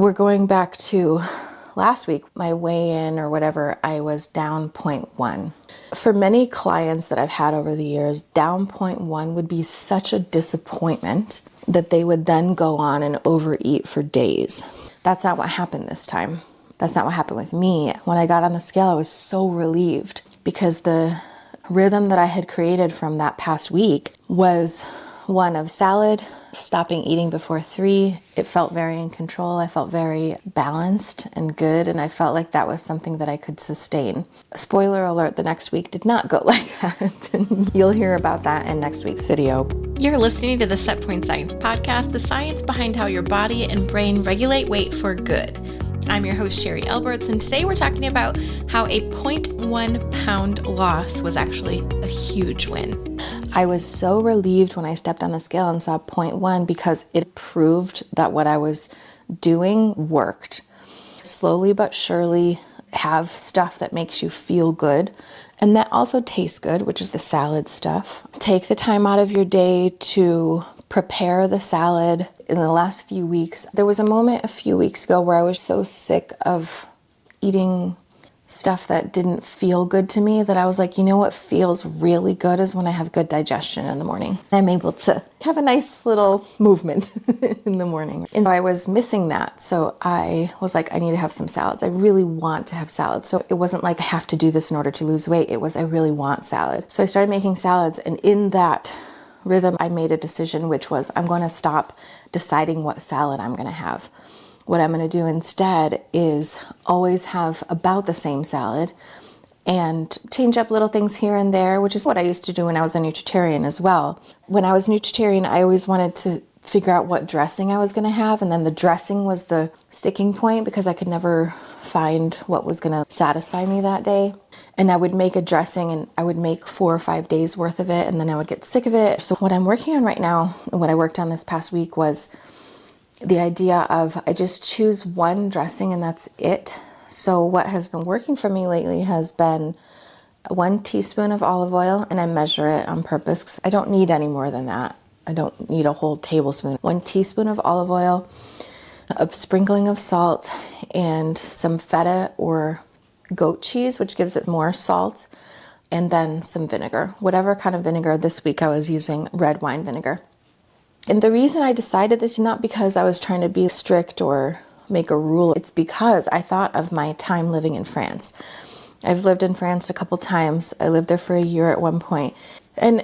we're going back to last week, my weigh-in or whatever, I was down 0.1. For many clients that I've had over the years, down 0.1 would be such a disappointment that they would then go on and overeat for days. That's not what happened this time. That's not what happened with me. When I got on the scale, I was so relieved because the rhythm that I had created from that past week was one of salad, stopping eating before 3. It felt very in control. I felt very balanced and good, and I felt like that was something that I could sustain. Spoiler alert, the next week did not go like that, and you'll hear about that in next week's video. You're listening to the Set Point Science Podcast, the science behind how your body and brain regulate weight for good. I'm your host, Sherry Alberts, and today we're talking about how a 0.1 pound loss was actually a huge win. I was so relieved when I stepped on the scale and saw 0.1 because it proved that what I was doing worked. Slowly but surely have stuff that makes you feel good and that also tastes good, which is the salad stuff. Take the time out of your day to prepare the salad. In the last few weeks, there was a moment a few weeks ago where I was so sick of eating stuff that didn't feel good to me that I was like, you know what feels really good is when I have good digestion in the morning. I'm able to have a nice little movement in the morning. And I was missing that. So I was like, I need to have some salads. I really want to have salads. So it wasn't like I have to do this in order to lose weight. It was I really want salad. So I started making salads, and in that rhythm, I made a decision, which was I'm going to stop deciding what salad I'm going to have. What I'm going to do instead is always have about the same salad and change up little things here and there, which is what I used to do when I was a nutritarian as well. When I was a nutritarian, I always wanted to figure out what dressing I was going to have, and then the dressing was the sticking point because I could never find what was going to satisfy me that day. And I would make a dressing and I would make 4 or 5 days worth of it, and then I would get sick of it. So what I'm working on right now, and what I worked on this past week, was the idea of I just choose one dressing and that's it. So what has been working for me lately has been 1 teaspoon of olive oil, and I measure it on purpose 'cause I don't need any more than that. I don't need a whole tablespoon. 1 teaspoon of olive oil, a sprinkling of salt, and some feta or goat cheese, which gives it more salt, and then some vinegar. Whatever kind of vinegar. This week I was using red wine vinegar. And the reason I decided this is not because I was trying to be strict or make a rule. It's because I thought of my time living in France. I've lived in France a couple times. I lived there for a year at one point. And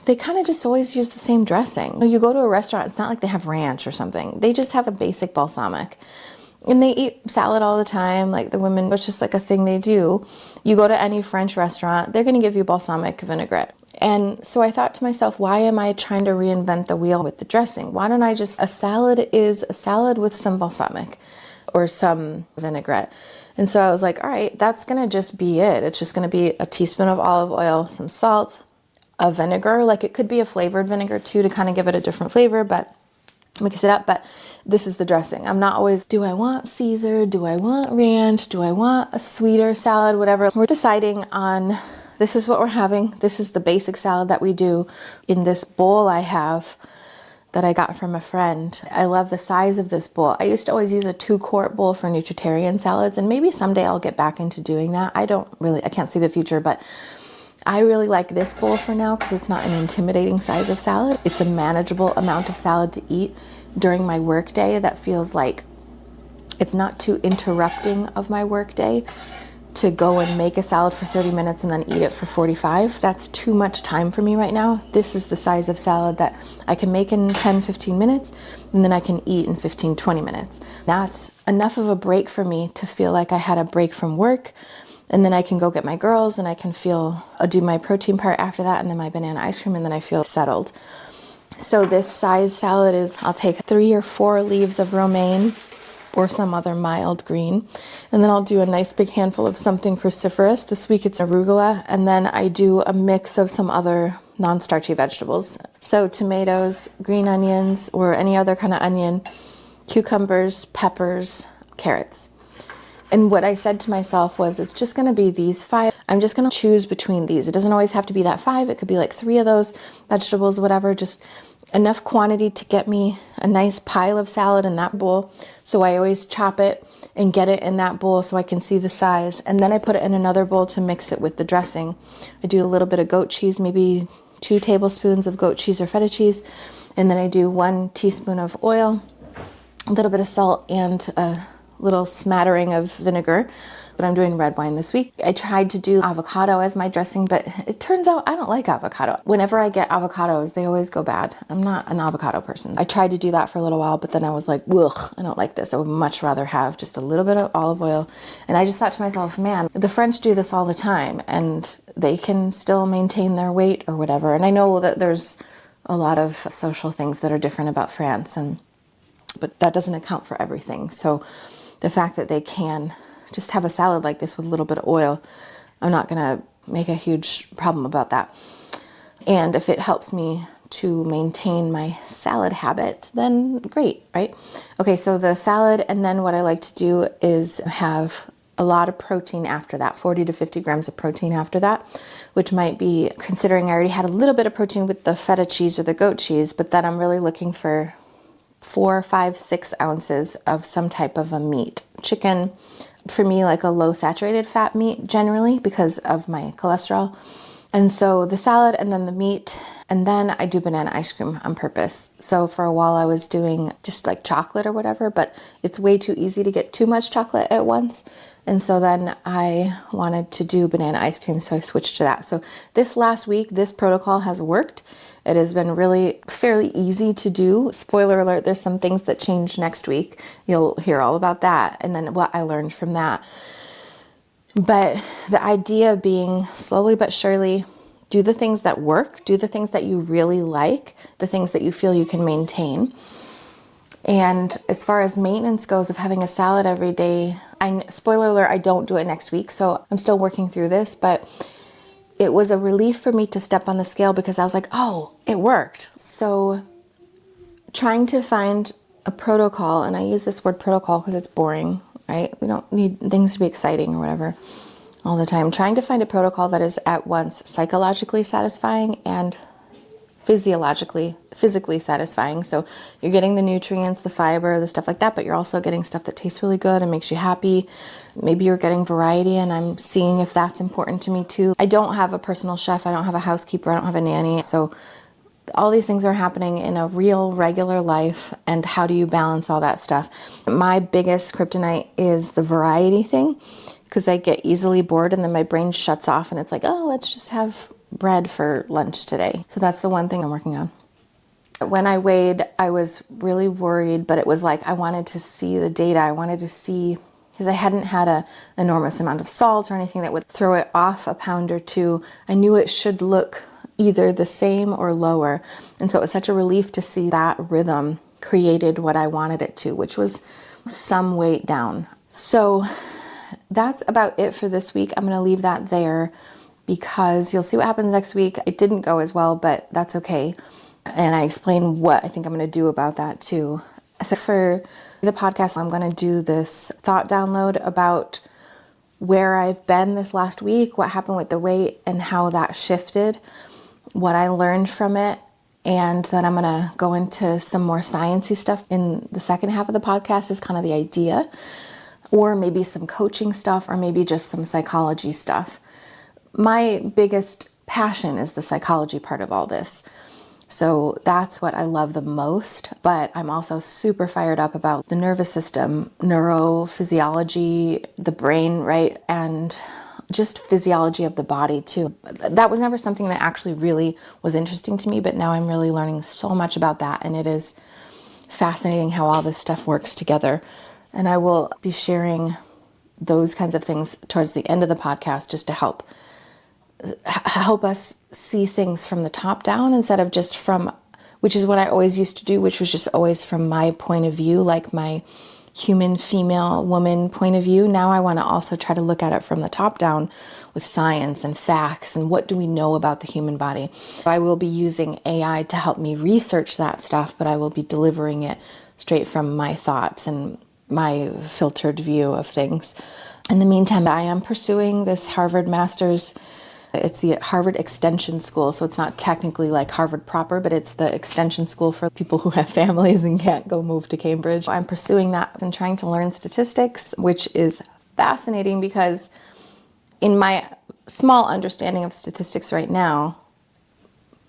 they kind of just always use the same dressing. You go to a restaurant, it's not like they have ranch or something. They just have a basic balsamic. And they eat salad all the time, like the women, it's just like a thing they do. You go to any French restaurant, they're going to give you balsamic vinaigrette. And so I thought to myself, why am I trying to reinvent the wheel with the dressing? Why don't I just, a salad is a salad with some balsamic or some vinaigrette. And so I was like, all right, that's going to just be it. It's just going to be a teaspoon of olive oil, some salt, a vinegar. Like it could be a flavored vinegar too to kind of give it a different flavor, but mix it up. But this is the dressing. I'm not always, do I want Caesar? Do I want ranch? Do I want a sweeter salad? Whatever. We're deciding on, this is what we're having. This is the basic salad that we do. In this bowl I have that I got from a friend. I love the size of this bowl. I used to always use a 2-quart bowl for nutritarian salads, and maybe someday I'll get back into doing that. I can't see the future, but I really like this bowl for now because it's not an intimidating size of salad. It's a manageable amount of salad to eat during my workday that feels like it's not too interrupting of my workday to go and make a salad for 30 minutes and then eat it for 45. That's too much time for me right now. This is the size of salad that I can make in 10-15 minutes and then I can eat in 15-20 minutes. That's enough of a break for me to feel like I had a break from work. And then I can go get my girls and I can I'll do my protein part after that and then my banana ice cream, and then I feel settled. So this size salad is, I'll take 3 or 4 leaves of romaine or some other mild green. And then I'll do a nice big handful of something cruciferous. This week it's arugula. And then I do a mix of some other non-starchy vegetables. So tomatoes, green onions, or any other kind of onion, cucumbers, peppers, carrots. And what I said to myself was, it's just going to be these 5. I'm just going to choose between these. It doesn't always have to be that 5. It could be like 3 of those vegetables, whatever. Just enough quantity to get me a nice pile of salad in that bowl. So I always chop it and get it in that bowl so I can see the size. And then I put it in another bowl to mix it with the dressing. I do a little bit of goat cheese, maybe 2 tablespoons of goat cheese or feta cheese. And then I do 1 teaspoon of oil, a little bit of salt, and a little smattering of vinegar. But I'm doing red wine this week. I tried to do avocado as my dressing, but it turns out I don't like avocado. Whenever I get avocados, they always go bad. I'm not an avocado person. I tried to do that for a little while, but then I was like, ugh, I don't like this. I would much rather have just a little bit of olive oil. And I just thought to myself, man, the French do this all the time and they can still maintain their weight or whatever. And I know that there's a lot of social things that are different about France, but that doesn't account for everything. So the fact that they can just have a salad like this with a little bit of oil, I'm not gonna make a huge problem about that. And if it helps me to maintain my salad habit, then great, right? Okay, so the salad, and then what I like to do is have a lot of protein after that, 40 to 50 grams of protein after that, which might be, considering I already had a little bit of protein with the feta cheese or the goat cheese, but then I'm really looking for 4, 5, 6 ounces of some type of a meat. Chicken, for me, like a low saturated fat meat generally because of my cholesterol. And so the salad and then the meat, and then I do banana ice cream on purpose. So for a while I was doing just like chocolate or whatever, but it's way too easy to get too much chocolate at once. And so then I wanted to do banana ice cream, so I switched to that. So this last week, this protocol has worked. It has been really fairly easy to do. Spoiler alert, there's some things that change next week. You'll hear all about that and then what I learned from that. But the idea being slowly but surely, do the things that work, do the things that you really like, the things that you feel you can maintain. And as far as maintenance goes of having a salad every day, spoiler alert, I don't do it next week, so I'm still working through this, but it was a relief for me to step on the scale because I was like, oh, it worked. So trying to find a protocol, and I use this word protocol because it's boring, right? We don't need things to be exciting or whatever all the time. Trying to find a protocol that is at once psychologically satisfying and physically satisfying. So you're getting the nutrients, the fiber, the stuff like that, but you're also getting stuff that tastes really good and makes you happy. Maybe you're getting variety, and I'm seeing if that's important to me too. I don't have a personal chef. I don't have a housekeeper. I don't have a nanny. So all these things are happening in a real, regular life, and how do you balance all that stuff? My biggest kryptonite is the variety thing, because I get easily bored and then my brain shuts off and it's like, oh, let's just have bread for lunch today. So that's the one thing I'm working on. When I weighed, I was really worried, but it was like I wanted to see the data. I wanted to see, because I hadn't had an enormous amount of salt or anything that would throw it off a pound or two. I knew it should look either the same or lower. And so it was such a relief to see that rhythm created what I wanted it to, which was some weight down. So that's about it for this week. I'm going to leave that there because you'll see what happens next week. It didn't go as well, but that's okay. And I explain what I think I'm going to do about that too. So for the podcast, I'm going to do this thought download about where I've been this last week, what happened with the weight and how that shifted, what I learned from it. And then I'm going to go into some more sciencey stuff in the second half of the podcast is kind of the idea, or maybe some coaching stuff, or maybe just some psychology stuff. My biggest passion is the psychology part of all this. So that's what I love the most, but I'm also super fired up about the nervous system, neurophysiology, the brain, right? And just physiology of the body too. That was never something that actually really was interesting to me, but now I'm really learning so much about that, and it is fascinating how all this stuff works together. And I will be sharing those kinds of things towards the end of the podcast just to help us see things from the top down instead of just from, which is what I always used to do, which was just always from my point of view, like my human female woman point of view. Now I want to also try to look at it from the top down with science and facts and what do we know about the human body. I will be using AI to help me research that stuff, but I will be delivering it straight from my thoughts and my filtered view of things. In the meantime, I am pursuing this Harvard master's It's the Harvard Extension School, so it's not technically like Harvard proper, but it's the extension school for people who have families and can't go move to Cambridge. I'm pursuing that and trying to learn statistics, which is fascinating because in my small understanding of statistics right now,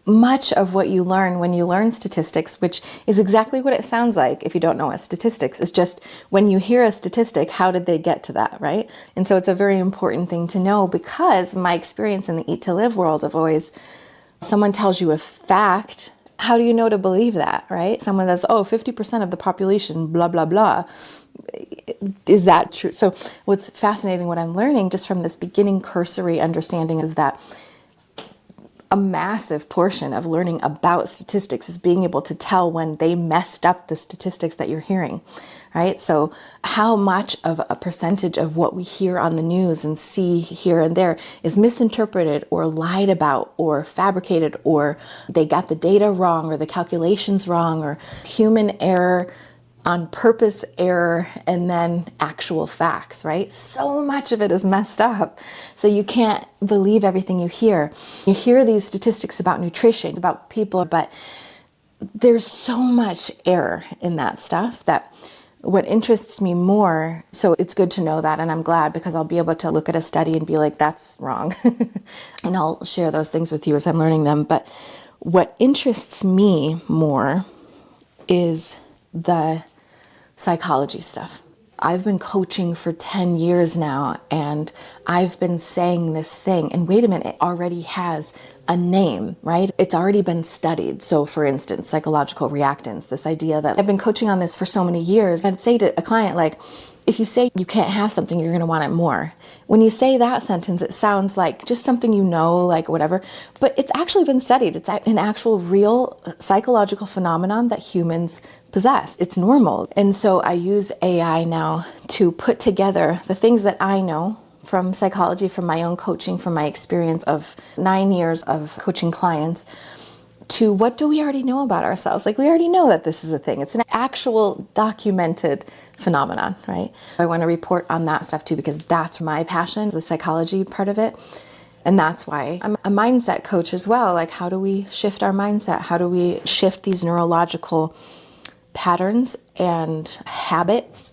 much of what you learn when you learn statistics, which is exactly what it sounds like if you don't know what statistics is, just when you hear a statistic, how did they get to that, right? And so it's a very important thing to know, because my experience in the Eat to Live world of always, someone tells you a fact, how do you know to believe that, right? Someone says, oh, 50% of the population, blah, blah, blah. Is that true? So what's fascinating, what I'm learning just from this beginning cursory understanding, is that a massive portion of learning about statistics is being able to tell when they messed up the statistics that you're hearing, right? So how much of a percentage of what we hear on the news and see here and there is misinterpreted or lied about or fabricated, or they got the data wrong or the calculations wrong, or human error, on purpose error, and then actual facts, right? So much of it is messed up. So you can't believe everything you hear. You hear these statistics about nutrition, about people, but there's so much error in that stuff that what interests me more, so it's good to know that, and I'm glad, because I'll be able to look at a study and be like, that's wrong. And I'll share those things with you as I'm learning them. But what interests me more is the psychology stuff. I've been coaching for 10 years now, and I've been saying this thing, and wait a minute, it already has a name, right? It's already been studied. So for instance, psychological reactance, this idea that I've been coaching on this for so many years. I'd say to a client, like, if you say you can't have something, you're going to want it more. When you say that sentence, it sounds like just something you know, like whatever, but it's actually been studied. It's an actual real psychological phenomenon that humans possess. It's normal. And so I use AI now to put together the things that I know from psychology, from my own coaching, from my experience of 9 years of coaching clients, to what do we already know about ourselves? Like, we already know that this is a thing. It's an actual documented phenomenon, right? I want to report on that stuff too, because that's my passion, the psychology part of it. And that's why I'm a mindset coach as well. Like, how do we shift our mindset? How do we shift these neurological patterns and habits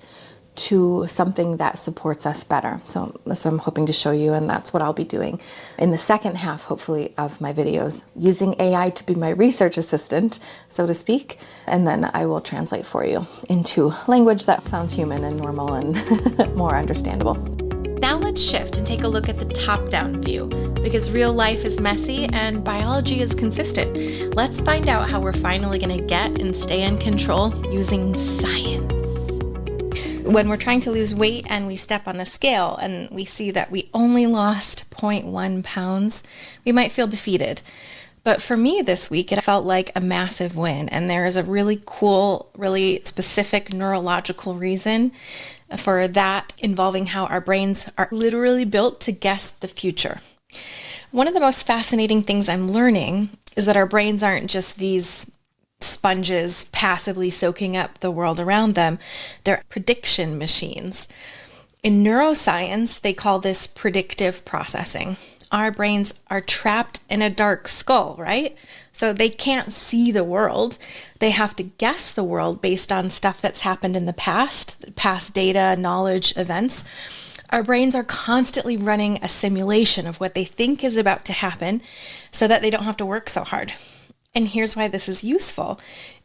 to something that supports us better? So I'm hoping to show you, and that's what I'll be doing in the second half, hopefully, of my videos, using AI to be my research assistant, so to speak, and then I will translate for you into language that sounds human and normal and more understandable. Now let's shift and take a look at the top-down view, because real life is messy and biology is consistent. Let's find out how we're finally going to get and stay in control using science. When we're trying to lose weight and we step on the scale and we see that we only lost 0.1 pounds, we might feel defeated. But for me this week, it felt like a massive win. And there is a really cool, really specific neurological reason for that, involving how our brains are literally built to guess the future. One of the most fascinating things I'm learning is that our brains aren't just these sponges passively soaking up the world around them. They're prediction machines. In neuroscience, they call this predictive processing. Our brains are trapped in a dark skull, right? So they can't see the world. They have to guess the world based on stuff that's happened in the past data, knowledge, events. Our brains are constantly running a simulation of what they think is about to happen so that they don't have to work so hard. And here's why this is useful.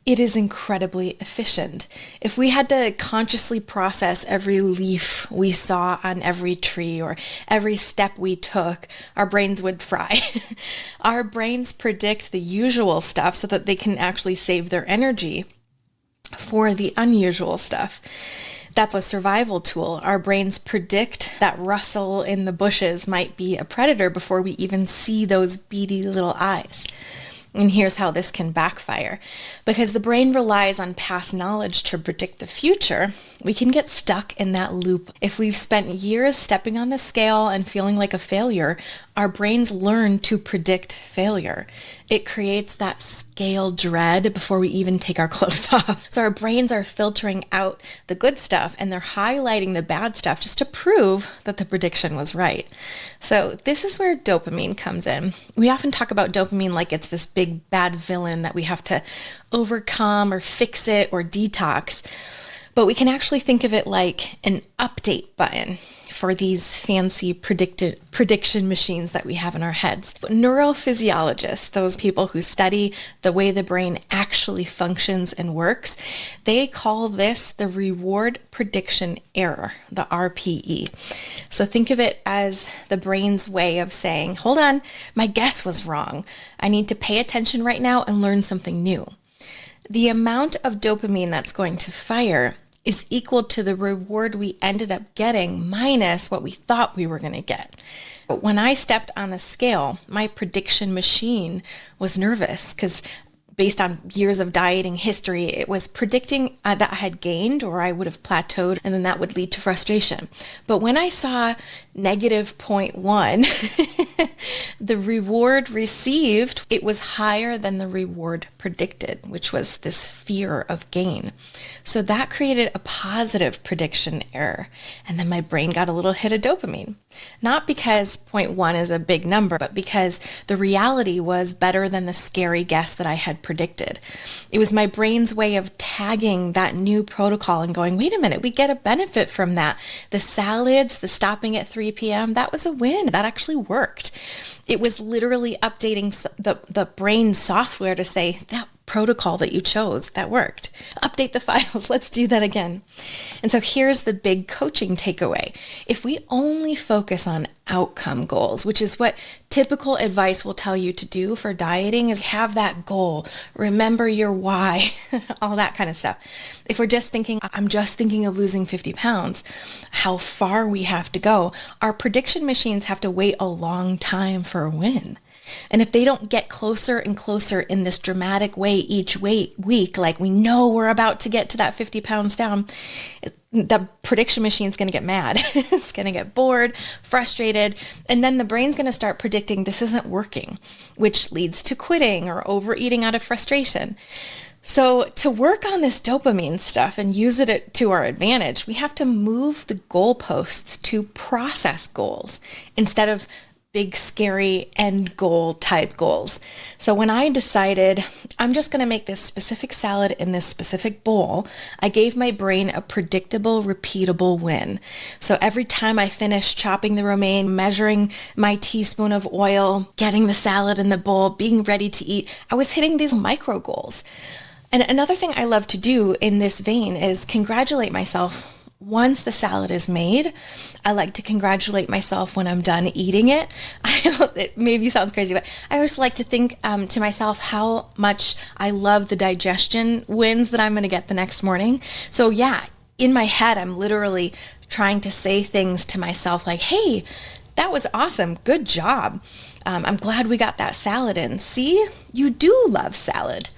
It is incredibly efficient. If we had to consciously process every leaf we saw on every tree or every step we took, our brains would fry. Our brains predict the usual stuff so that they can actually save their energy for the unusual stuff. That's a survival tool. Our brains predict that rustle in the bushes might be a predator before we even see those beady little eyes. And here's how this can backfire. Because the brain relies on past knowledge to predict the future, we can get stuck in that loop. If we've spent years stepping on the scale and feeling like a failure, our brains learn to predict failure. It creates that scale dread before we even take our clothes off. So our brains are filtering out the good stuff and they're highlighting the bad stuff just to prove that the prediction was right. So this is where dopamine comes in. We often talk about dopamine like it's this big bad villain that we have to overcome or fix it or detox. But we can actually think of it like an update button for these fancy prediction machines that we have in our heads. Neurophysiologists, those people who study the way the brain actually functions and works, they call this the reward prediction error, the RPE. So think of it as the brain's way of saying, hold on, my guess was wrong. I need to pay attention right now and learn something new. The amount of dopamine that's going to fire is equal to the reward we ended up getting minus what we thought we were going to get. But when I stepped on the scale, my prediction machine was nervous because based on years of dieting history, it was predicting that I had gained or I would have plateaued, and then that would lead to frustration. But when I saw negative 0.1, the reward received, it was higher than the reward predicted, which was this fear of gain. So that created a positive prediction error. And then my brain got a little hit of dopamine. Not because 0.1 is a big number, but because the reality was better than the scary guess that I had predicted. It was my brain's way of tagging that new protocol and going, wait a minute, we get a benefit from that. The salads, the stopping at 3 p.m., that was a win. That actually worked. It was literally updating the brain software to say, that protocol that you chose, that worked. Update the files. Let's do that again. And so here's the big coaching takeaway. If we only focus on outcome goals, which is what typical advice will tell you to do for dieting, is have that goal, remember your why, all that kind of stuff. If we're just thinking, I'm just thinking of losing 50 pounds, how far we have to go, our prediction machines have to wait a long time for a win. And if they don't get closer and closer in this dramatic way each week, like we know we're about to get to that 50 pounds down, the prediction machine is going to get mad. It's going to get bored, frustrated, and then the brain's going to start predicting this isn't working, which leads to quitting or overeating out of frustration. So to work on this dopamine stuff and use it to our advantage, we have to move the goalposts to process goals instead of big, scary end goal type goals. So when I decided I'm just going to make this specific salad in this specific bowl, I gave my brain a predictable, repeatable win. So every time I finished chopping the romaine, measuring my teaspoon of oil, getting the salad in the bowl, being ready to eat, I was hitting these micro goals. And another thing I love to do in this vein is congratulate myself. Once the salad is made, I like to congratulate myself when I'm done eating it. It maybe sounds crazy, but I always like to think to myself how much I love the digestion wins that I'm going to get the next morning. So yeah, in my head, I'm literally trying to say things to myself like, hey, that was awesome. Good job. I'm glad we got that salad in. See, you do love salad.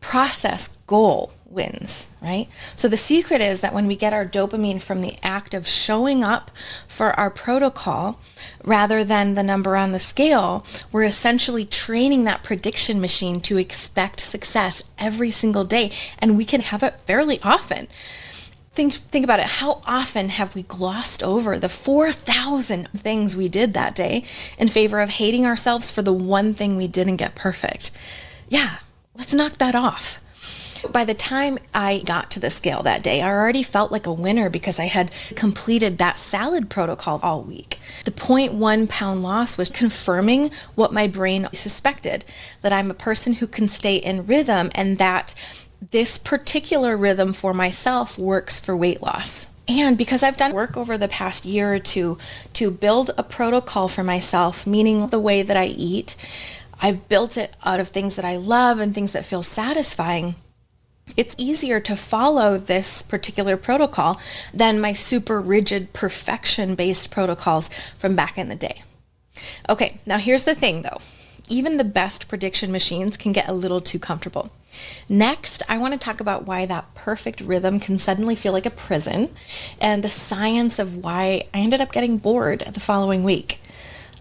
Process goal wins, right? So the secret is that when we get our dopamine from the act of showing up for our protocol rather than the number on the scale, we're essentially training that prediction machine to expect success every single day, and we can have it fairly often. Think about it. How often have we glossed over the 4,000 things we did that day in favor of hating ourselves for the one thing we didn't get perfect? Yeah, let's knock that off. By the time I got to the scale that day, I already felt like a winner because I had completed that salad protocol all week. The 0.1 pound loss was confirming what my brain suspected, that I'm a person who can stay in rhythm and that this particular rhythm for myself works for weight loss. And because I've done work over the past year or two to build a protocol for myself, meaning the way that I eat, I've built it out of things that I love and things that feel satisfying. It's easier to follow this particular protocol than my super rigid perfection-based protocols from back in the day. Okay, now here's the thing though. Even the best prediction machines can get a little too comfortable. Next, I want to talk about why that perfect rhythm can suddenly feel like a prison and the science of why I ended up getting bored the following week.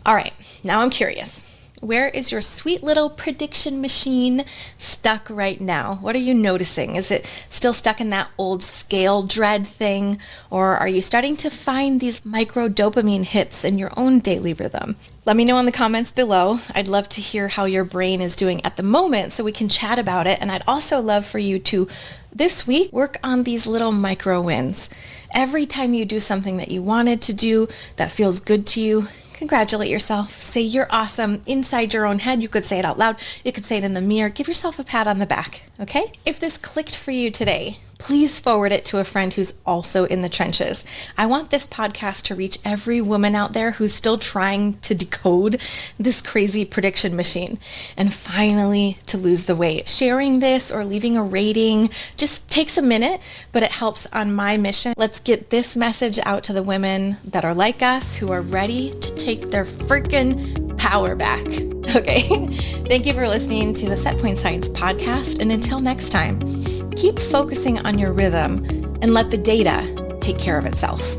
All right, now I'm curious. Where is your sweet little prediction machine stuck right now? What are you noticing? Is it still stuck in that old scale dread thing? Or are you starting to find these micro dopamine hits in your own daily rhythm? Let me know in the comments below. I'd love to hear how your brain is doing at the moment so we can chat about it. And I'd also love for you to, this week, work on these little micro wins. Every time you do something that you wanted to do that feels good to you, congratulate yourself. Say you're awesome inside your own head. You could say it out loud. You could say it in the mirror. Give yourself a pat on the back, okay? If this clicked for you today, please forward it to a friend who's also in the trenches. I want this podcast to reach every woman out there who's still trying to decode this crazy prediction machine and finally to lose the weight. Sharing this or leaving a rating just takes a minute, but it helps on my mission. Let's get this message out to the women that are like us, who are ready to take their freaking power back. Okay, thank you for listening to the Set Point Science podcast. And until next time, keep focusing on your rhythm and let the data take care of itself.